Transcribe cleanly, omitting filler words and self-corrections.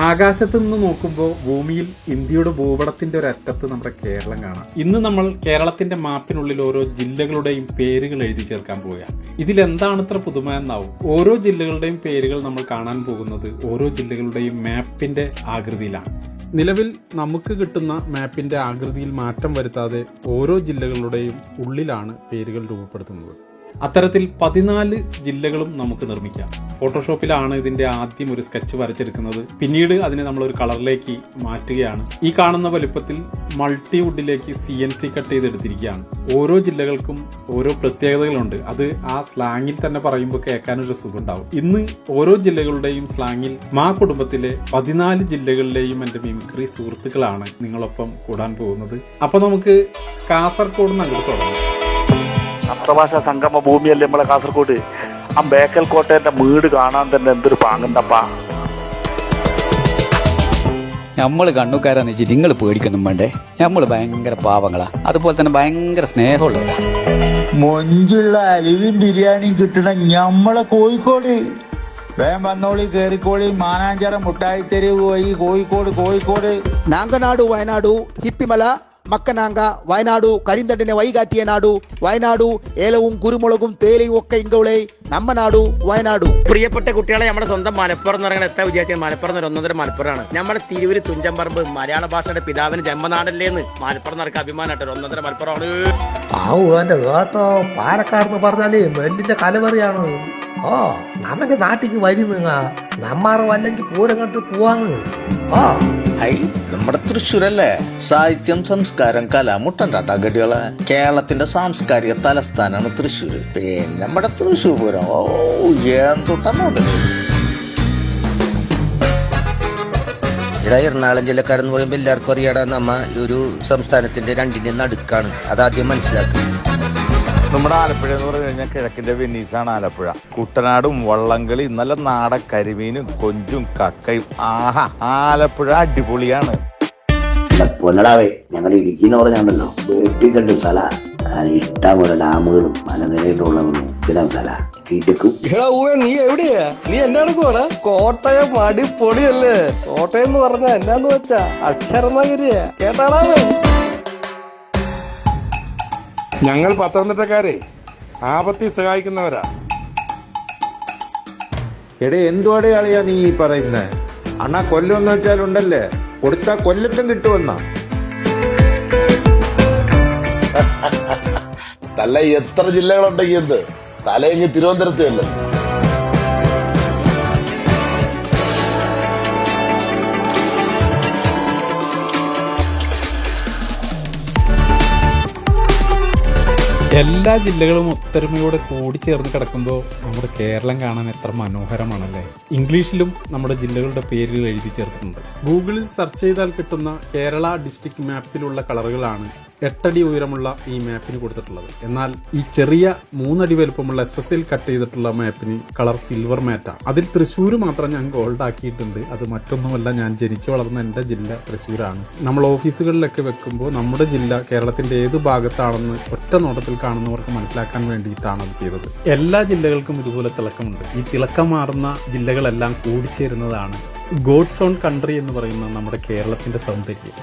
ആകാശത്ത് നിന്ന് നോക്കുമ്പോൾ ഭൂമിയിൽ ഇന്ത്യയുടെ ഭൂപടത്തിന്റെ ഒരു അറ്റത്ത് നമ്മുടെ കേരളം കാണാം. ഇന്ന് നമ്മൾ കേരളത്തിന്റെ മാപ്പിനുള്ളിൽ ഓരോ ജില്ലകളുടെയും പേരുകൾ എഴുതി ചേർക്കാൻ പോവുകയാണ്. ഇതിലെന്താണ് ഇത്ര പുതുമ എന്നാവും. ഓരോ ജില്ലകളുടെയും പേരുകൾ നമ്മൾ കാണാൻ പോകുന്നത് ഓരോ ജില്ലകളുടെയും മാപ്പിന്റെ ആകൃതിയിലാണ്. നിലവിൽ നമുക്ക് കിട്ടുന്ന മാപ്പിന്റെ ആകൃതിയിൽ മാറ്റം വരുത്താതെ ഓരോ ജില്ലകളുടെയും ഉള്ളിലാണ് പേരുകൾ രൂപപ്പെടുത്തുന്നത്. അത്തരത്തിൽ 14 ജില്ലകളും നമുക്ക് നിർമ്മിക്കാം. ഫോട്ടോഷോപ്പിലാണ് ഇതിന്റെ ആദ്യം ഒരു സ്കെച്ച് വരച്ചെടുക്കുന്നത്. പിന്നീട് അതിനെ നമ്മൾ ഒരു കളറിലേക്ക് മാറ്റുകയാണ്. ഈ കാണുന്ന വലുപ്പത്തിൽ മൾട്ടിവുഡിലേക്ക് CNC കട്ട് ചെയ്തെടുത്തിരിക്കുകയാണ്. ഓരോ ജില്ലകൾക്കും ഓരോ പ്രത്യേകതകളുണ്ട്. അത് ആ സ്ലാങ്ങിൽ തന്നെ പറയുമ്പോൾ കേൾക്കാനൊരു സുഖം ഉണ്ടാവും. ഇന്ന് ഓരോ ജില്ലകളുടെയും സ്ലാങ്ങിൽ മാ കുടുംബത്തിലെ 14 ജില്ലകളിലെയും എന്റെ മിമിക്രി സുഹൃത്തുക്കളാണ് നിങ്ങളൊപ്പം കൂടാൻ പോകുന്നത്. അപ്പൊ നമുക്ക് കാസർഗോഡ് നിന്ന് അങ്ങോട്ട് തുടങ്ങാം. സപ്തഭാഷ സംഗമ ഭൂമിയല്ലേ നമ്മളെ കാസർഗോഡ്. ആ ബേക്കൽ കോട്ടേന്റെ വീട് കാണാൻ തന്നെ എന്തൊരു പാങ്ങുണ്ടപ്പാ. നമ്മൾ കണ്ണുകാരാന്ന് വെച്ചിട്ട് നിങ്ങൾ പേടിക്കൊന്നും വേണ്ടേ. നമ്മൾ ഭയങ്കര പാവങ്ങളാ, അതുപോലെ തന്നെ ഭയങ്കര സ്നേഹമുള്ളവരാ. മൊഞ്ചുള്ള അലുവിൻ ബിരിയാണി കിട്ടണ ഞമ്മളെ കോഴിക്കോട്. വേഗം വന്നോളി, കേറിക്കോളി. മാനാഞ്ചിറ മുട്ടായി തെരുവ് പോയി കോഴിക്കോട്. നാങ്കനാടു വയനാടു ഹിപ്പിമല മക്കനാങ്ക വയനാടു കരിന്തട്ടിനെ വൈകാറ്റിയ നാടു വയനാടു ഏലവും കുരുമുളകും തേയിലയും ഒക്കെ ഇങ്കോളെ നമ്മ നാടു വയനാടു. പ്രിയപ്പെട്ട കുട്ടികളെ, നമ്മുടെ സ്വന്തം മലപ്പുറം എന്ന് പറയുന്നത് എത്ര വിചാരിച്ചാൽ മലപ്പുറം ഒന്നൊന്നര മലപ്പുറമാണ്. നമ്മുടെ തിരുവൂര് തുഞ്ചമ്പറമ്പ് മലയാള ഭാഷയുടെ പിതാവിന് ജന്മനാടല്ലേന്ന് മലപ്പുറം നടക്കുക അഭിമാനമായിട്ട് ഒന്നൊന്നര മലപ്പുറമാണ്. എന്റെ കേട്ടോ, പാലക്കാട് പറഞ്ഞാലേ നെല്ലിന്റെ കലവറിയാണ്. നമുക്ക് നാട്ടിക്ക് വരുന്ന നമ്മാറ് വല്ലെങ്കിൽ പൂരം കണ്ട് പോവാന്ന്. നമ്മുടെ തൃശ്ശൂരല്ലേ സാഹിത്യം, സംസ്കാരം, കല മുട്ടണ്ടാട്ടാ ഗഡികളെ. കേരളത്തിന്റെ സാംസ്കാരിക തലസ്ഥാനാണ് തൃശ്ശൂര്. പിന്നെ നമ്മുടെ തൃശ്ശൂർ പൂരം എന്തൊട്ടാ മുതല്. ഇവിടെ എറണാകുളം ജില്ലക്കാരെന്ന് പറയുമ്പോൾ എല്ലാവർക്കും അറിയാടാ, നമ്മ ഒരു സംസ്ഥാനത്തിന്റെ രണ്ടിന്റെ നടുക്കാണ്. അതാദ്യം മനസ്സിലാക്കുക. നമ്മുടെ ആലപ്പുഴ എന്ന് പറഞ്ഞു കഴിഞ്ഞാൽ കിഴക്കിന്റെ വെനീസാണ് ആലപ്പുഴ. കുട്ടനാടും വള്ളംകളി, നല്ല നാടൻ കരിമീനും കൊഞ്ചും കക്കയും. ആഹാ, ആലപ്പുഴ അടിപൊളിയാണ്. പൊന്നടാവേ, ഞങ്ങളുടെ ഇടുക്കി എന്ന് പറഞ്ഞാണ്ടല്ലോ വെട്ടിക്കണ്ട് സ്ഥല. ഇഷ്ടംപോലെ ഡാമുകളും മലനിരയിട്ടുള്ളവരും സ്ഥലം സ്ഥല കിടക്കും. നീ എവിടെയാ? നീ എന്നാണ് പോടാ? കോട്ടയം അടിപൊളിയല്ലേ. കോട്ടയം എന്ന് പറഞ്ഞാ എന്നാന്ന് വെച്ചാ അക്ഷരനഗരിയാ. കേട്ടാടാവേ, ഞങ്ങൾ പത്തനംതിട്ടക്കാരെ ആപത്തി സഹായിക്കുന്നവരാ. എടേ, എന്തുവാടേ ആളിയാ നീ ഈ പറയുന്നേ? അണ്ണാ കൊല്ലം വെച്ചാലുണ്ടല്ലേ, കൊടുത്താ കൊല്ലത്തും കിട്ടുമെന്നാ. തല എത്ര ജില്ലകളുണ്ടെങ്കിൽ എന്ത്, തലയെങ്കിൽ തിരുവനന്തപുരത്ത് അല്ലേ. എല്ലാ ജില്ലകളും ഒത്തൊരുമയോടെ കൂടിച്ചേർന്ന് കിടക്കുമ്പോൾ നമ്മുടെ കേരളം കാണാൻ എത്ര മനോഹരമാണല്ലേ. ഇംഗ്ലീഷിലും നമ്മുടെ ജില്ലകളുടെ പേരുകൾ എഴുതി ചേർത്തിട്ടുണ്ട്. ഗൂഗിളിൽ സെർച്ച് ചെയ്താൽ കിട്ടുന്ന കേരള ഡിസ്ട്രിക്ട് മാപ്പിലുള്ള കളറുകളാണ് 8 അടി ഉയരമുള്ള ഈ മാപ്പിന് കൊടുത്തിട്ടുള്ളത്. എന്നാൽ ഈ ചെറിയ 3 അടി വലുപ്പമുള്ള SSL കട്ട് ചെയ്തിട്ടുള്ള മാപ്പിന് കളർ സിൽവർ മാറ്റാണ്. അതിൽ തൃശ്ശൂർ മാത്രം ഞാൻ ഗോൾഡ് ആക്കിയിട്ടുണ്ട്. അത് മറ്റൊന്നുമല്ല, ഞാൻ ജനിച്ചു വളർന്ന എൻ്റെ ജില്ല തൃശ്ശൂരാണ്. നമ്മൾ ഓഫീസുകളിലൊക്കെ വെക്കുമ്പോൾ നമ്മുടെ ജില്ല കേരളത്തിന്റെ ഏത് ഭാഗത്താണെന്ന് ഒറ്റ നോട്ടത്തിൽ കാണുന്നവർക്ക് മനസ്സിലാക്കാൻ വേണ്ടിയിട്ടാണ് അത് ചെയ്തത്. എല്ലാ ജില്ലകൾക്കും ഇതുപോലെ തിളക്കമുണ്ട്. ഈ തിളക്കമാർന്ന ജില്ലകളെല്ലാം കൂടിച്ചേരുന്നതാണ് ഗോഡ്സ് ഓൺ കൺട്രി എന്ന് പറയുന്ന നമ്മുടെ കേരളത്തിന്റെ സൗന്ദര്യം.